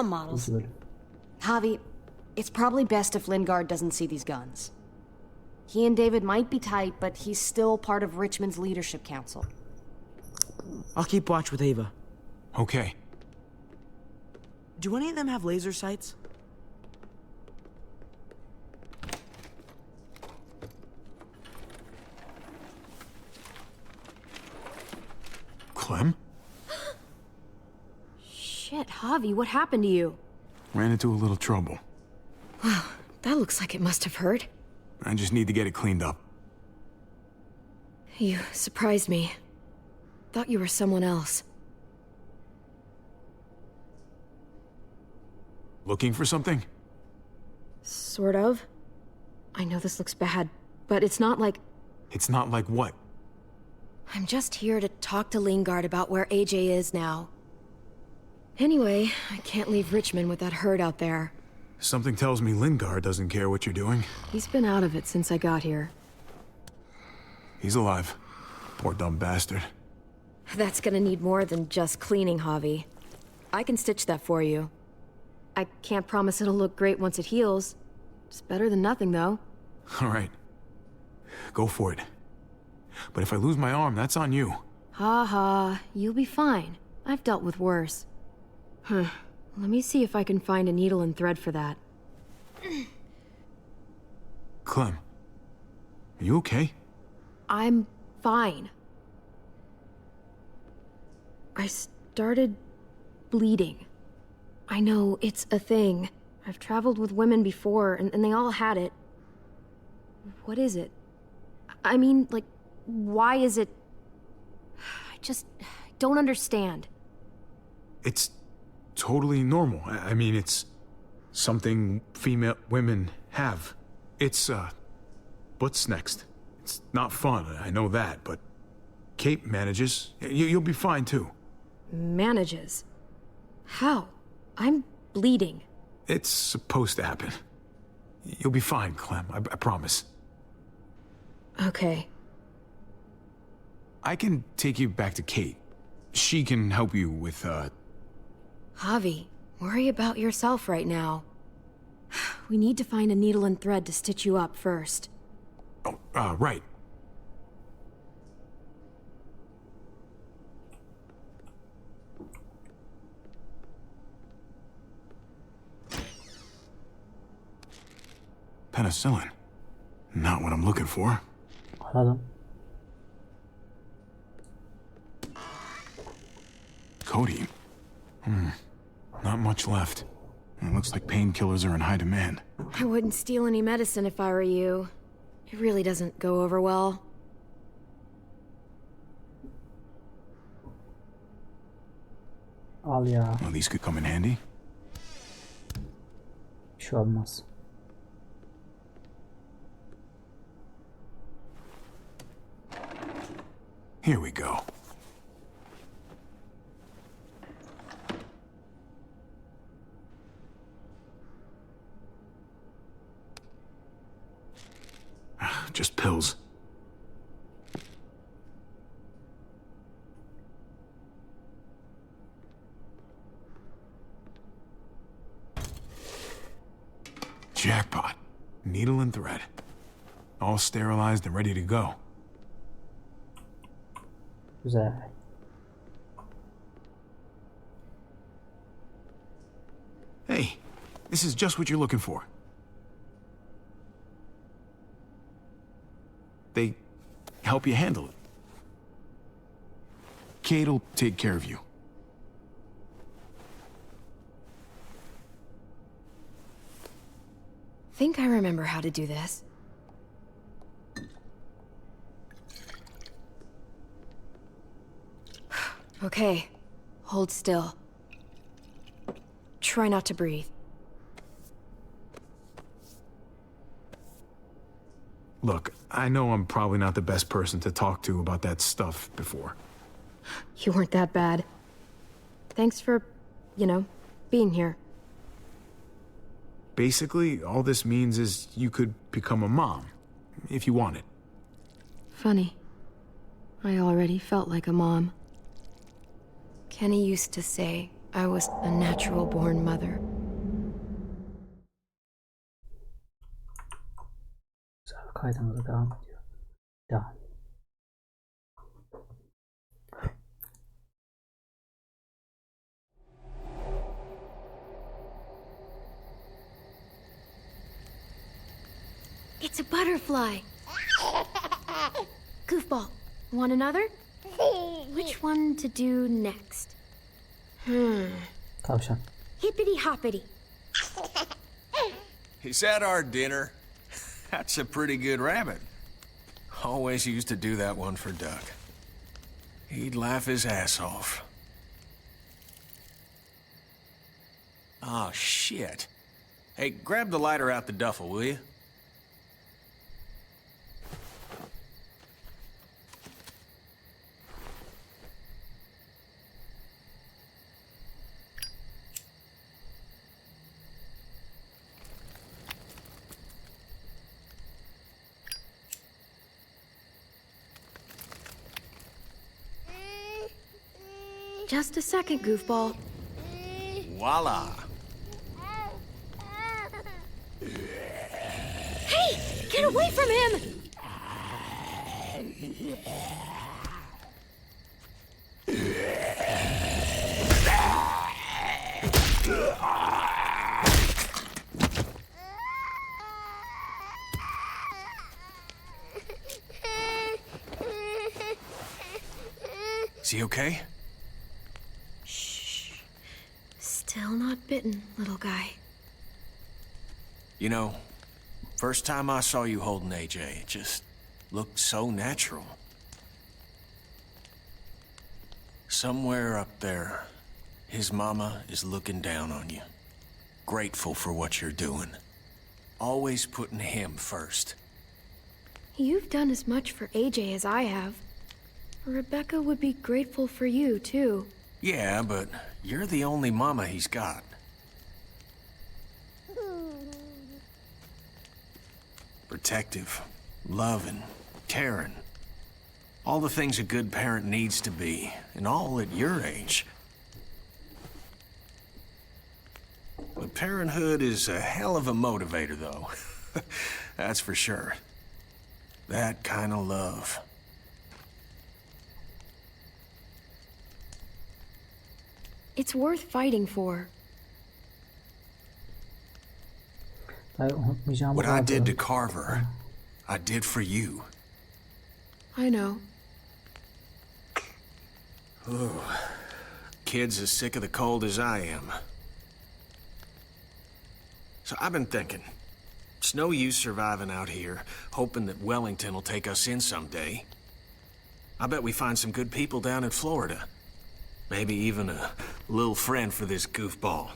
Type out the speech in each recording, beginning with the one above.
models. Bölüm. Javi, it's probably best if Lingard doesn't see these guns. He and David might be tight, but he's still part of Richmond's leadership council. I'll keep watch with Ava. Okay. Do any of them have laser sights? Clem? Shit, Javi, what happened to you? Ran into a little trouble. Wow, that looks like it must have hurt. I just need to get it cleaned up. You surprised me. Thought you were someone else. Looking for something? Sort of. I know this looks bad, but it's not like... It's not like what? I'm just here to talk to Lingard about where AJ is now. Anyway, I can't leave Richmond with that herd out there. Something tells me Lingard doesn't care what you're doing. He's been out of it since I got here. He's alive. Poor dumb bastard. That's gonna need more than just cleaning, Javi. I can stitch that for you. I can't promise it'll look great once it heals. It's better than nothing, though. All right. Go for it. But if I lose my arm, that's on you. Ha ha, you'll be fine. I've dealt with worse. Huh. Let me see if I can find a needle and thread for that. Clem, are you okay? I'm fine. I started bleeding. I know, it's a thing. I've traveled with women before, and they all had it. What is it? I mean, like, why is it... I just don't understand. It's totally normal. I mean, it's something female women have. It's, what's next? It's not fun, I know that, but Kate manages. You'll be fine, too. Manages? How? I'm bleeding. It's supposed to happen. You'll be fine, Clem, I promise. Okay. I can take you back to Kate. She can help you with, Javi, worry about yourself right now. We need to find a needle and thread to stitch you up first. Oh, right. Penicillin. Not what I'm looking for. Anladım. Codeine. Not much left. It looks like painkillers are in high demand. I wouldn't steal any medicine if I were you. It really doesn't go over well. Al ya. Well, these could come in handy. Bir şey olmaz. Here we go. Just pills. Jackpot. Needle and thread. All sterilized and ready to go. Güzel. Hey, this is just what you're looking for. They help you handle it. Kate'll take care of you. Think I remember how to do this. Okay, hold still. Try not to breathe. Look, I know I'm probably not the best person to talk to about that stuff before. You weren't that bad. Thanks for, being here. Basically, all this means is you could become a mom, if you wanted. Funny. I already felt like a mom. Kenny used to say I was a natural-born mother. Güzel, kaydımıza devam ediyor. Devam. It's a butterfly. Goofball, want another? Which one to do next? Tavşan. Hippity hoppity. Is that our dinner? That's a pretty good rabbit. Always used to do that one for Duck. He'd laugh his ass off. Oh, shit. Hey, grab the lighter out the duffel, will you? Just a second, Goofball. Voila. Hey! Get away from him! Is he okay? Still not bitten, little guy. You know, first time I saw you holding AJ, it just looked so natural. Somewhere up there, his mama is looking down on you. Grateful for what you're doing. Always putting him first. You've done as much for AJ as I have. Rebecca would be grateful for you, too. Yeah, but you're the only mama he's got. Protective, loving, caring. All the things a good parent needs to be, and all at your age. But parenthood is a hell of a motivator, though. That's for sure. That kind of love. It's worth fighting for. Dayı unutmayacağım. What I did to Carver, I did for you. I know. Kid's as sick of the cold as I am. So I've been thinking, it's no use surviving out here, hoping that Wellington will take us in someday. I bet we find some good people down in Florida. Maybe even a little friend for this goofball.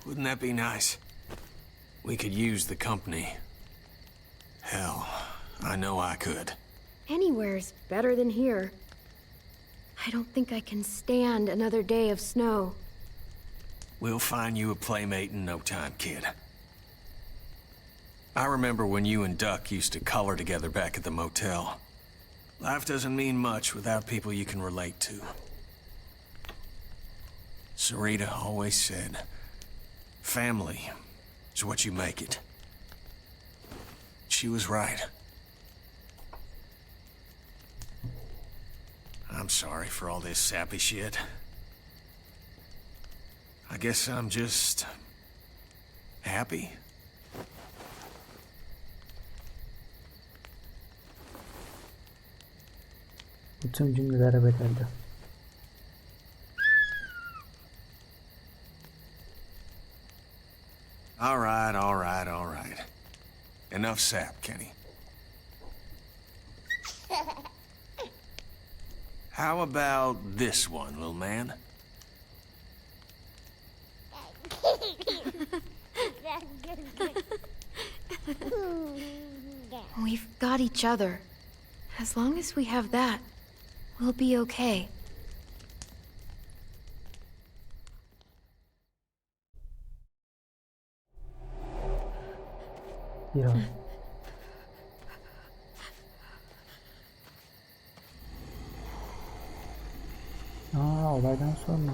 Wouldn't that be nice? We could use the company. Hell, I know I could. Anywhere's better than here. I don't think I can stand another day of snow. We'll find you a playmate in no time, kid. I remember when you and Duck used to color together back at the motel. Life doesn't mean much without people you can relate to. Sarita always said, family is what you make it. She was right. I'm sorry for all this sappy shit. I guess I'm just happy. Bütün cümlelere bedeldi. All right, all right, all right. Enough sap, Kenny. How about this one, little man? We've got each other. As long as we have that, we'll be okay. Bir an. Olaydan sonra.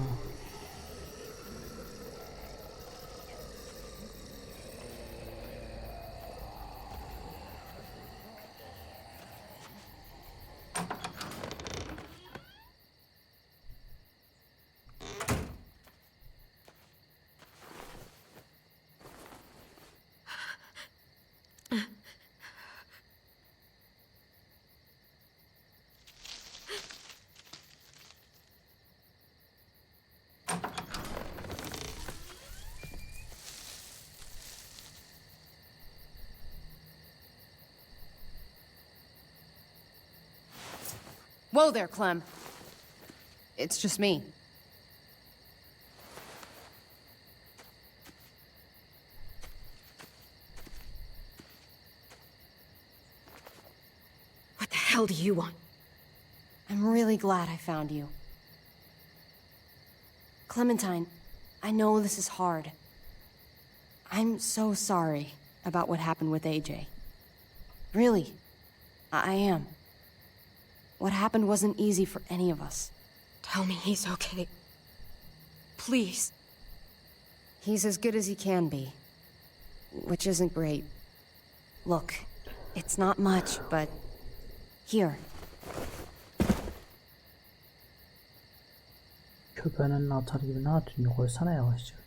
Whoa there, Clem. It's just me. What the hell do you want? I'm really glad I found you. Clementine, I know this is hard. I'm so sorry about what happened with AJ. Really, I am. What happened wasn't easy for any of us. Tell me he's okay. Please. He's as good as he can be, which isn't great. Look, it's not much, but here. Köpeğin önüne atar gibi ne atıyorsun? Koysana yavaşça.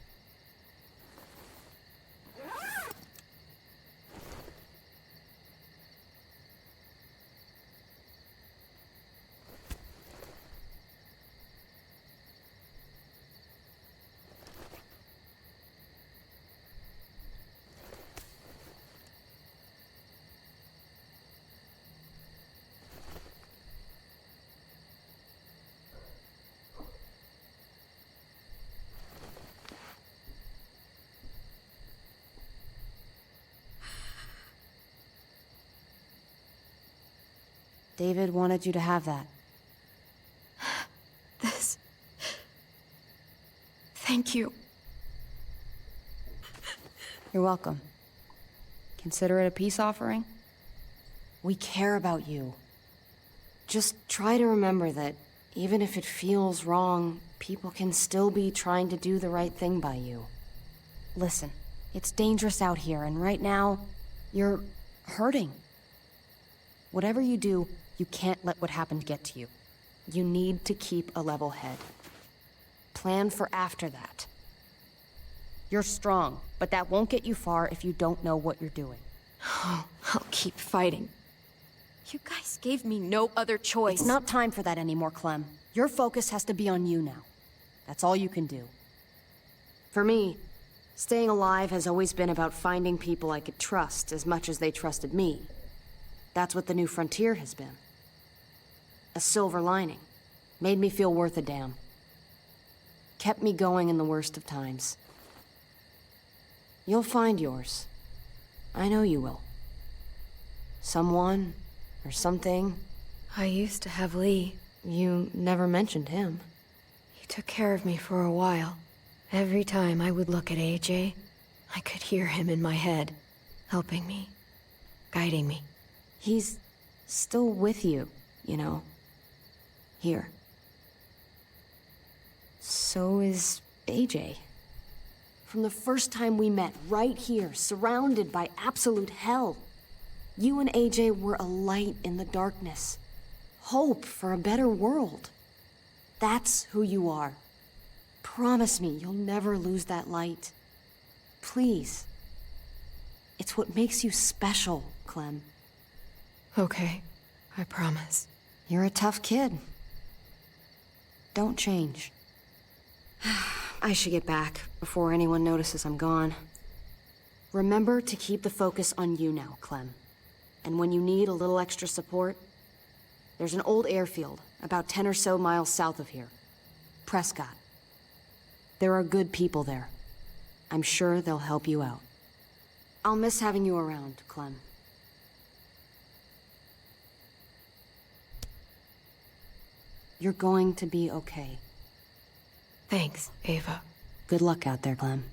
David wanted you to have that. This... Thank you. You're welcome. Consider it a peace offering? We care about you. Just try to remember that even if it feels wrong, people can still be trying to do the right thing by you. Listen, it's dangerous out here, and right now, you're hurting. Whatever you do, you can't let what happened get to you. You need to keep a level head. Plan for after that. You're strong, but that won't get you far if you don't know what you're doing. Oh, I'll keep fighting. You guys gave me no other choice. It's not time for that anymore, Clem. Your focus has to be on you now. That's all you can do. For me, staying alive has always been about finding people I could trust as much as they trusted me. That's what the new frontier has been. A silver lining. Made me feel worth a damn. Kept me going in the worst of times. You'll find yours. I know you will. Someone, or something. I used to have Lee. You never mentioned him. He took care of me for a while. Every time I would look at AJ, I could hear him in my head, helping me, guiding me. He's still with you, you know. Here. So is AJ. From the first time we met, right here, surrounded by absolute hell. You and AJ were a light in the darkness. Hope for a better world. That's who you are. Promise me you'll never lose that light. Please. It's what makes you special, Clem. Okay, I promise. You're a tough kid. Don't change. I should get back before anyone notices I'm gone. Remember to keep the focus on you now, Clem. And when you need a little extra support, there's an old airfield about 10 or so miles south of here. Prescott. There are good people there. I'm sure they'll help you out. I'll miss having you around, Clem. You're going to be okay. Thanks, Ava. Good luck out there, Clem.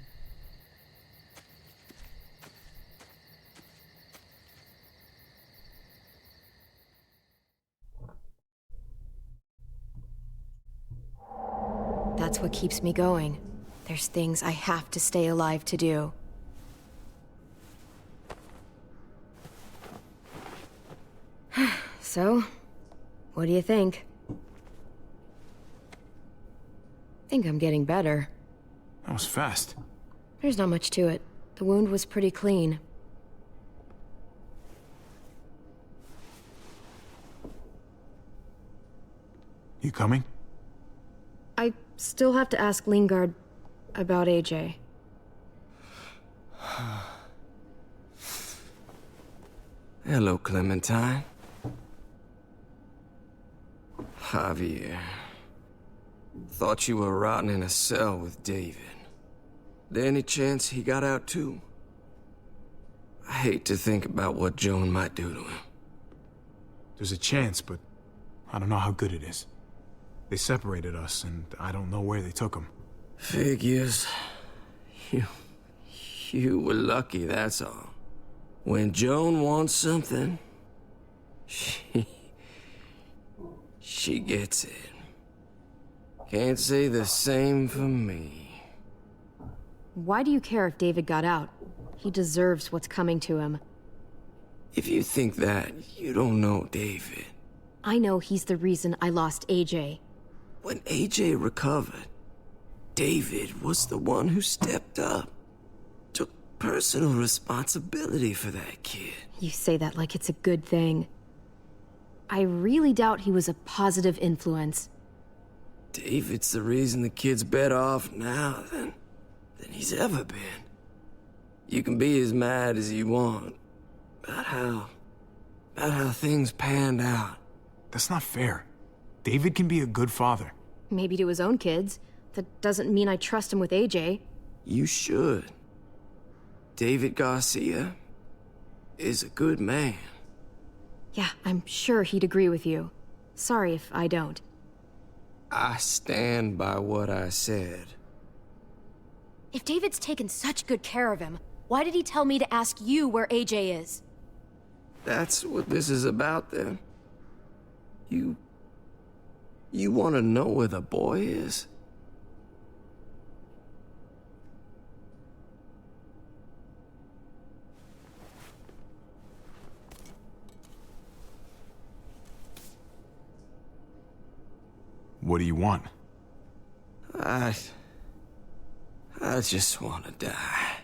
That's what keeps me going. There's things I have to stay alive to do. So, what do you think? Think I'm getting better. That was fast. There's not much to it. The wound was pretty clean. You coming? I still have to ask Lingard about AJ. Hello, Clementine. Javier. Thought you were rotting in a cell with David. There any chance he got out too? I hate to think about what Joan might do to him. There's a chance, but I don't know how good it is. They separated us, and I don't know where they took him. Figures. You were lucky, that's all. When Joan wants something, she gets it. Can't say the same for me. Why do you care if David got out? He deserves what's coming to him. If you think that, you don't know David. I know he's the reason I lost AJ. When AJ recovered, David was the one who stepped up. Took personal responsibility for that kid. You say that like it's a good thing. I really doubt he was a positive influence. David's the reason the kid's better off now than he's ever been. You can be as mad as you want about how things panned out. That's not fair. David can be a good father. Maybe to his own kids. That doesn't mean I trust him with AJ. You should. David Garcia is a good man. Yeah, I'm sure he'd agree with you. Sorry if I don't. I stand by what I said. If David's taken such good care of him, why did he tell me to ask you where AJ is? That's what this is about, then. You want to know where the boy is? What do you want? I just want to die.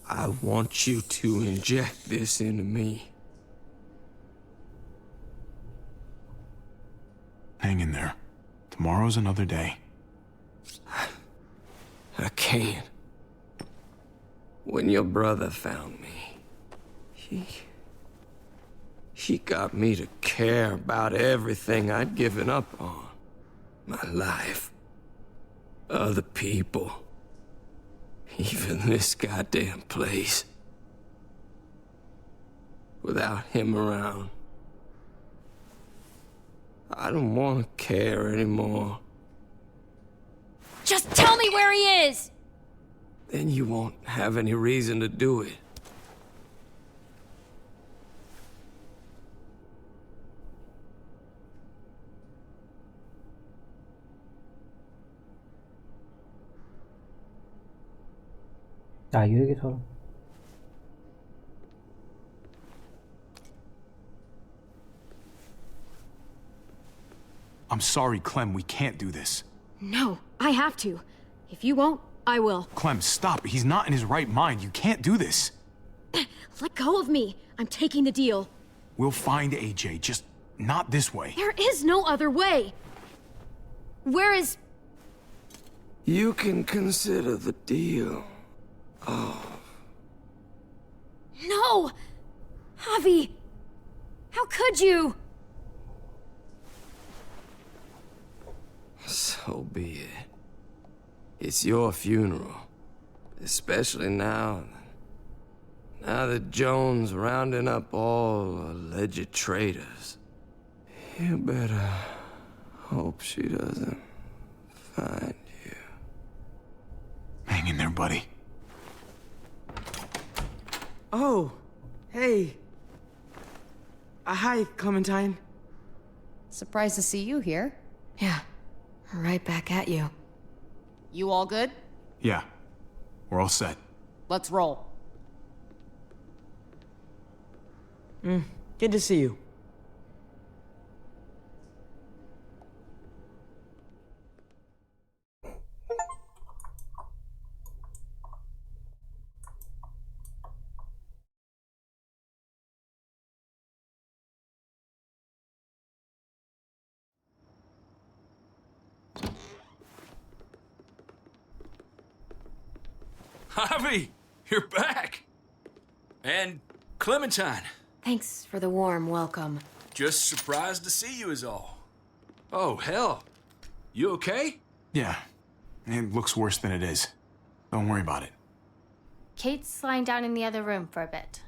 I want you to inject this into me. Hang in there. Tomorrow's another day. I can't. When your brother found me, he got me to care about everything I'd given up on. My life. Other people. Even this goddamn place. Without him around, I don't want to care anymore. Just tell me where he is! Then you won't have any reason to do it. Ya yürü git oğlum. I'm sorry, Clem, we can't do this. No, I have to. If you won't, I will. Clem, stop. He's not in his right mind. You can't do this. Let go of me. I'm taking the deal. We'll find AJ, just not this way. There is no other way. Where is... You can consider the deal. No! Javi! How could you? So be it. It's your funeral. Especially now that Joan's rounding up all alleged traitors. You better hope she doesn't find you. Hang in there, buddy. Oh, hey. Hi, Clementine. Surprised to see you here. Yeah, right back at you. You all good? Yeah, we're all set. Let's roll. Good to see you. Javi, you're back. And Clementine. Thanks for the warm welcome. Just surprised to see you is all. Oh, hell. You okay? Yeah, it looks worse than it is. Don't worry about it. Kate's lying down in the other room for a bit.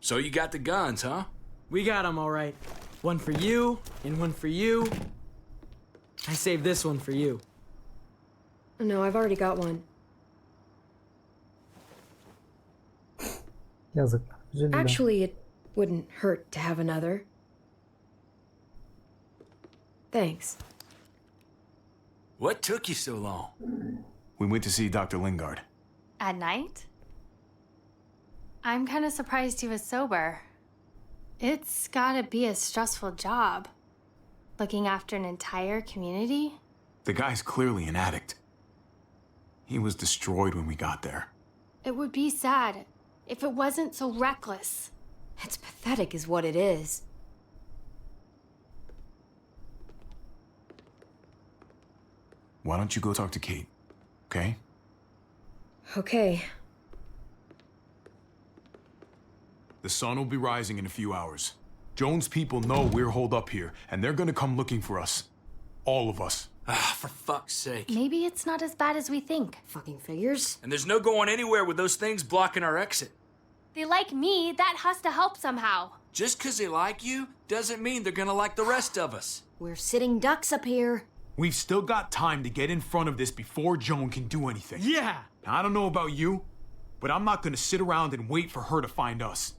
So you got the guns, huh? We got them all right. One for you, and one for you. I saved this one for you. No, I've already got one. Yazık. Üzüldüm. Actually, it wouldn't hurt to have another. Thanks. What took you so long? We went to see Dr. Lingard. At night? I'm kind of surprised he was sober. It's gotta be a stressful job. Looking after an entire community? The guy's clearly an addict. He was destroyed when we got there. It would be sad if it wasn't so reckless. It's pathetic is what it is. Why don't you go talk to Kate, okay? Okay. The sun will be rising in a few hours. Joan's people know we're holed up here, and they're gonna come looking for us. All of us. Ah, for fuck's sake. Maybe it's not as bad as we think. Fucking figures. And there's no going anywhere with those things blocking our exit. They like me, that has to help somehow. Just 'cause they like you doesn't mean they're gonna like the rest of us. We're sitting ducks up here. We've still got time to get in front of this before Joan can do anything. Yeah! Now, I don't know about you, but I'm not gonna sit around and wait for her to find us.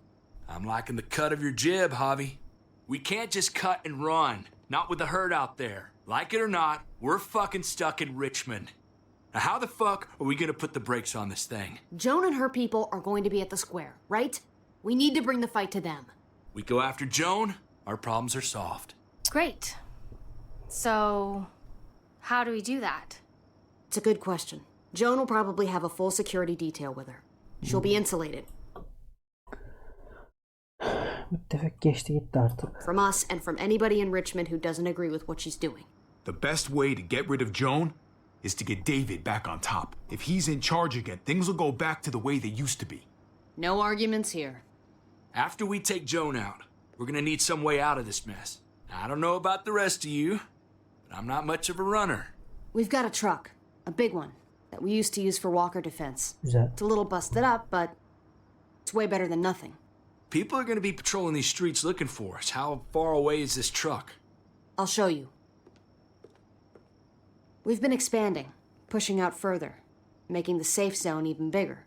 I'm liking the cut of your jib, Javi. We can't just cut and run. Not with the herd out there. Like it or not, we're fucking stuck in Richmond. Now how the fuck are we gonna put the brakes on this thing? Joan and her people are going to be at the square, right? We need to bring the fight to them. We go after Joan, our problems are solved. Great. So, how do we do that? It's a good question. Joan will probably have a full security detail with her. She'll be insulated. Müttefik geçti gitti artık. From us and from anybody in Richmond who doesn't agree with what she's doing. The best way to get rid of Joan is to get David back on top. If he's in charge again, things will go back to the way they used to be. No arguments here. After we take Joan out, we're gonna need some way out of this mess. Now, I don't know about the rest of you, but I'm not much of a runner. We've got a truck, a big one, that we used to use for walker defense. Güzel. It's a little busted up, but it's way better than nothing. People are gonna be patrolling these streets looking for us. How far away is this truck? I'll show you. We've been expanding, pushing out further, making the safe zone even bigger.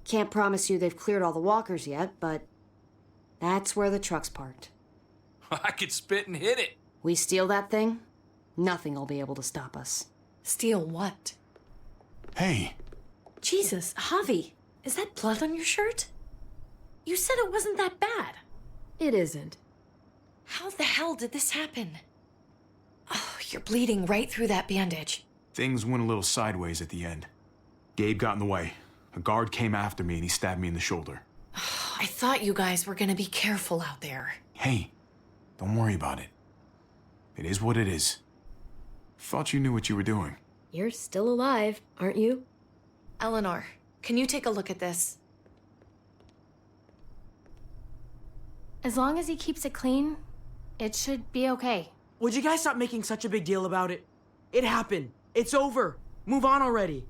Can't promise you they've cleared all the walkers yet, but that's where the truck's parked. I could spit and hit it. We steal that thing, nothing will be able to stop us. Steal what? Hey, Jesus, Javi, is that blood on your shirt? You said it wasn't that bad. It isn't. How the hell did this happen? Oh, you're bleeding right through that bandage. things went a little sideways at the end. Gabe got in the way. A guard came after me and he stabbed me in the shoulder. I thought you guys were gonna be careful out there. Hey, don't worry about it. It is what it is. Thought you knew what you were doing. You're still alive, aren't you? Eleanor, can you take a look at this? As long as he keeps it clean, it should be okay. Would you guys stop making such a big deal about it? It happened. It's over. Move on already.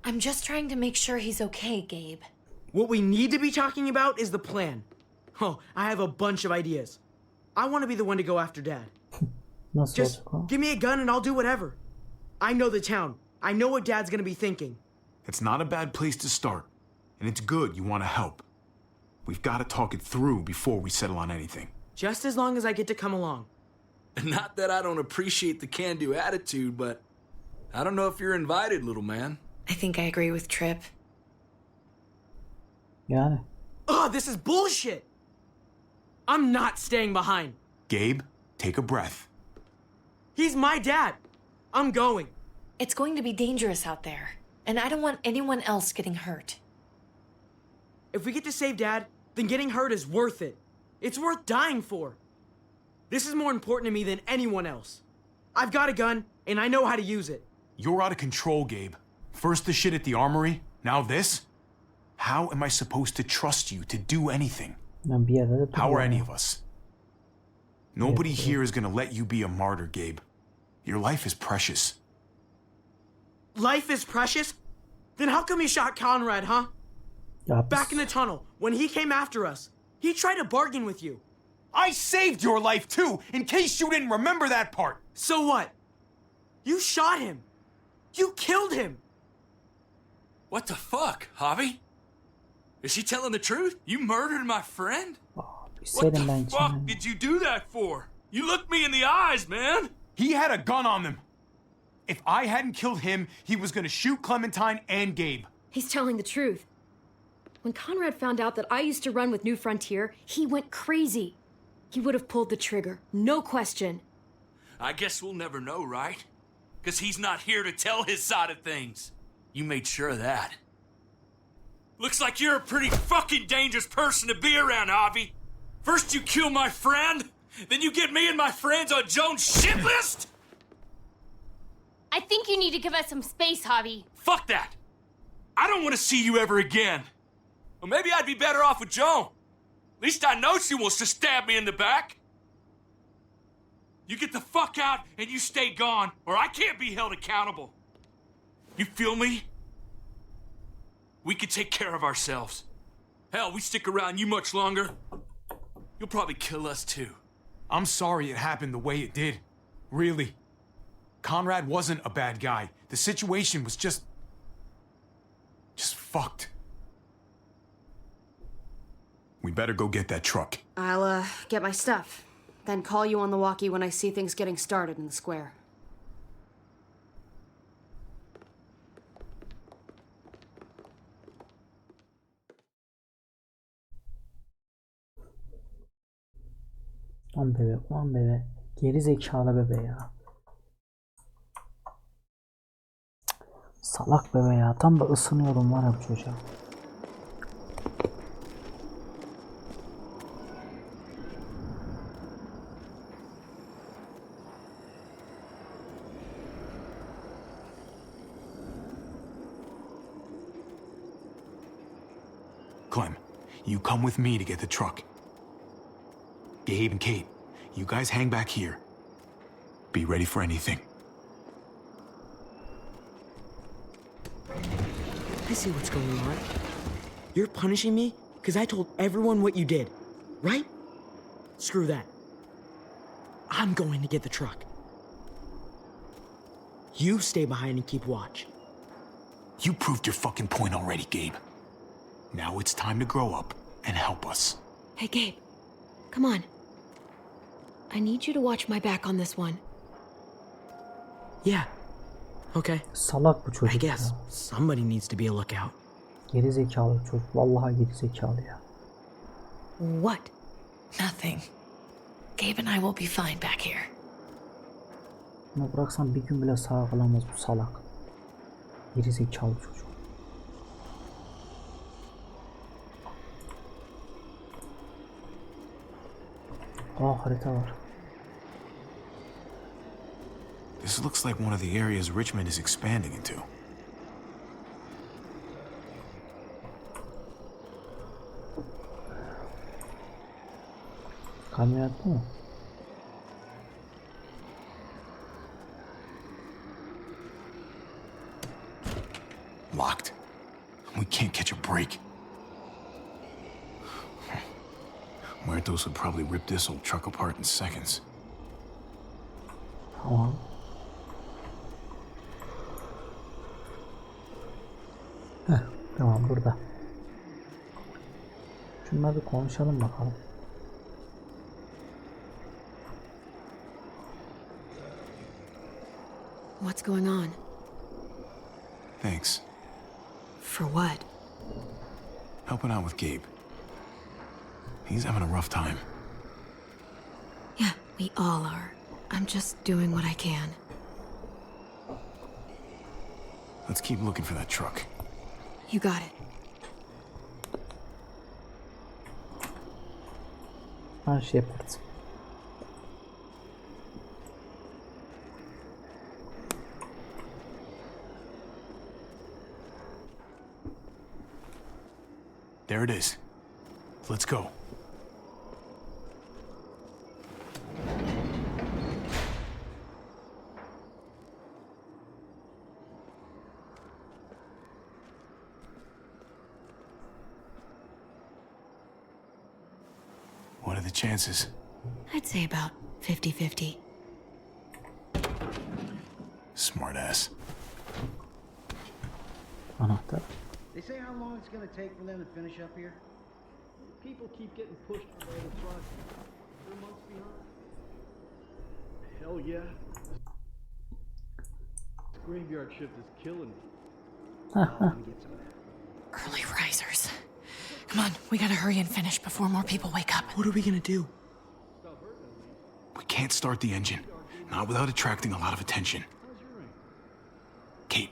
I'm just trying to make sure he's okay, Gabe. What we need to be talking about is the plan. Oh, I have a bunch of ideas. I want to be the one to go after Dad. Nasıl Just olacak o? give me a gun and I'll do whatever. I know the town. I know what Dad's gonna be thinking. It's not a bad place to start. And it's good you want to help. We've got to talk it through before we settle on anything. Just as long as I get to come along. Not that I don't appreciate the can-do attitude, but I don't know if you're invited, little man. I think I agree with Tripp. Yani. Ugh, this is bullshit! I'm not staying behind. Gabe, take a breath. He's my dad. I'm going. It's going to be dangerous out there, and I don't want anyone else getting hurt. If we get to save Dad, then getting hurt is worth it. It's worth dying for. This is more important to me than anyone else. I've got a gun, and I know how to use it. You're out of control, Gabe. First the shit at the armory, now this? How am I supposed to trust you to do anything? Yani bir yerde de How are duruyor. any of us? Nobody here is gonna let you be a martyr, Gabe. Your life is precious. Life is precious? Then how come you shot Conrad, huh? Ya Back in the tunnel, when he came after us, he tried to bargain with you. I saved your life too, in case you didn't remember that part. So what? You shot him. You killed him. What the fuck, Javi? Is she telling the truth? You murdered my friend? What the ben fuck kendime. did you do that for? You looked me in the eyes, man. He had a gun on them. If I hadn't killed him, he was gonna shoot Clementine and Gabe. He's telling the truth. When Conrad found out that I used to run with New Frontier, he went crazy. He would have pulled the trigger, no question. I guess we'll never know, right? Because he's not here to tell his side of things. You made sure of that. Looks like you're a pretty fucking dangerous person to be around, Javi. First you kill my friend, then you get me and my friends on Joan's shit list? I think you need to give us some space, Javi. Fuck that. I don't want to see you ever again. Or maybe I'd be better off with Joan. At least I know she wants to stab me in the back. You get the fuck out and you stay gone, or I can't be held accountable. You feel me? We can take care of ourselves. Hell, we stick around you much longer, you'll probably kill us too. I'm sorry it happened the way it did. Really. Conrad wasn't a bad guy. The situation was just fucked. We better go get that truck. I'll, get my stuff. Then call you on the walkie when I see things getting started in the square. Lan bebe, lan bebe. Geri zekalı bebe ya. Salak bebe ya. Tam da ısınıyorum var ya bu çocuğa. Clem, you come with me to get the truck. Gabe and Kate, you guys hang back here. Be ready for anything. I see what's going on. You're punishing me because I told everyone what you did, right? Screw that. I'm going to get the truck. You stay behind and keep watch. You proved your fucking point already, Gabe. Now it's time to grow up and help us. Hey, Gabe. Come on. I need you to watch my back on this one. Yeah. Okay. Salak bu çocuk I guess ya. somebody needs to be a lookout. Geri zekalı çocuk. Vallahi geri zekalı ya. What? Nothing. Gabe and I will be fine back here. Bunu bıraksan bir gün bile sağ kalamaz bu salak. Geri zekalı çocuk. Aa, harita var. This looks like one of the areas Richmond is expanding into. Kamyonet bu mu? Locked. We can't catch a break. Muertos would probably rip this old truck apart in seconds. Tamam. Heh, tamam burada. Şunları bir konuşalım bakalım. What's going on? Thanks. For what? Helping out with Gabe. He's having a rough time. Yeah, we all are. I'm just doing what I can. Let's keep looking for that truck. You got it. Her şey yaparız. There it is. Let's go. What are the chances? I'd say about 50-50. Smartass. Anahtar. They say how long it's gonna take for them to finish up here? People keep getting pushed away the front. They're months behind. Hell yeah. This graveyard shift is killing me. Let me get some of that. Early risers. Come on, we gotta hurry and finish before more people wake up. What are we gonna do? We can't start the engine. Not without attracting a lot of attention. Kate,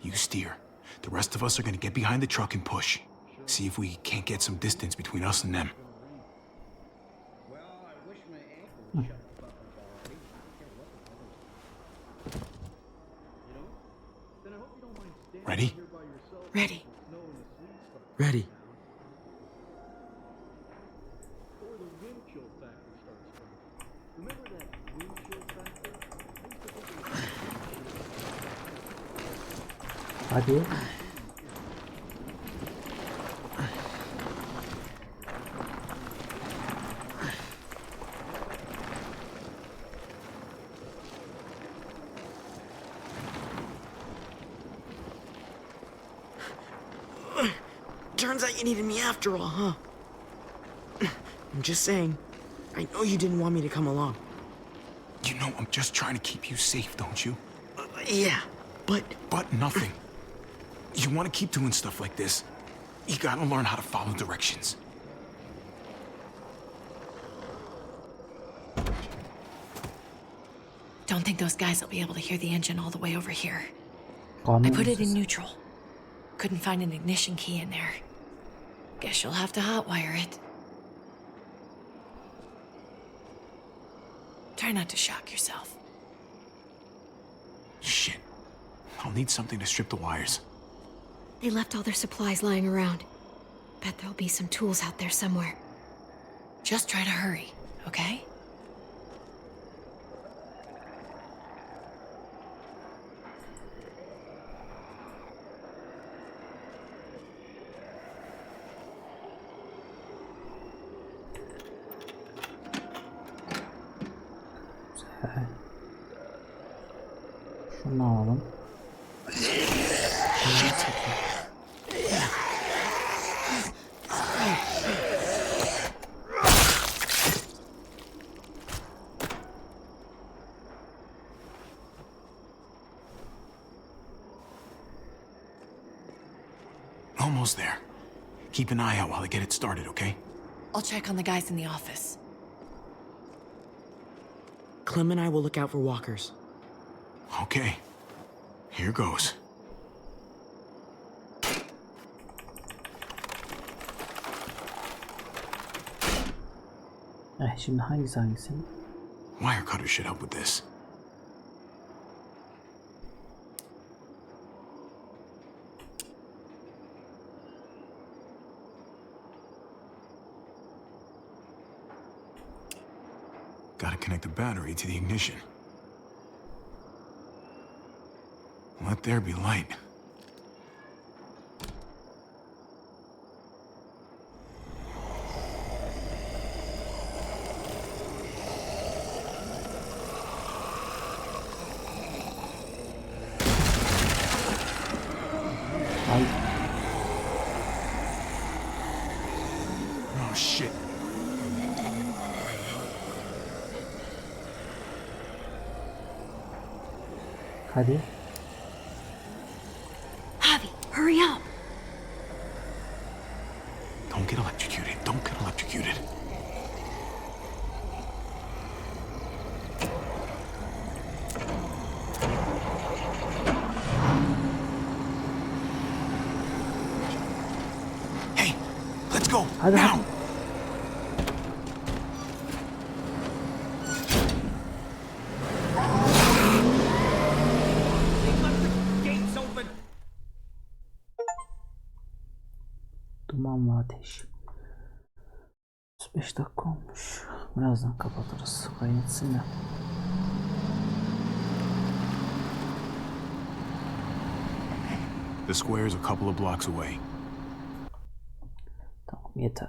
you steer. The rest of us are gonna get behind the truck and push. See if we can't get some distance between us and them. Well, I wish my ankle would shut the fuck up already. I don't care what the weather's. You know? Then I hope you don't mind standing Ready? here by yourself. Ready. Snow and the sleet start. Ready. Or the wind chill factor starts coming. Remember that wind chill factor? I used to think it was Hadi. Turns out you needed me after all, huh? I'm just saying. I know you didn't want me to come along. You know I'm just trying to keep you safe, don't you? Yeah, but... But nothing. You want to keep doing stuff like this, you gotta learn how to follow directions. Don't think those guys will be able to hear the engine all the way over here. I Kanun put it in sesi. neutral. Couldn't find an ignition key in there. Guess you'll have to hotwire it. Try not to shock yourself. Shit. I'll need something to strip the wires. They left all their supplies lying around. Bet there'll be some tools out there somewhere. Just try to hurry, okay? Şunu alalım. Almost there. Keep an eye out while I get it started, okay? I'll check on the guys in the office. Clem and I will look out for walkers. Okay. Here goes. Şimdi hangisi? Wire cutter should help with this. Gotta connect the battery to the ignition. Let there be light. Ay, Oh shit. hadi. Javi, hurry up! Don't get electrocuted. Don't get electrocuted. Hey, let's go. Hadi, now. hadi. Gates open! Duman ve ateş. 35 dakika olmuş. Birazdan kapatırız. Kaynetsın ya. The square is a couple of blocks away. Tamam yeter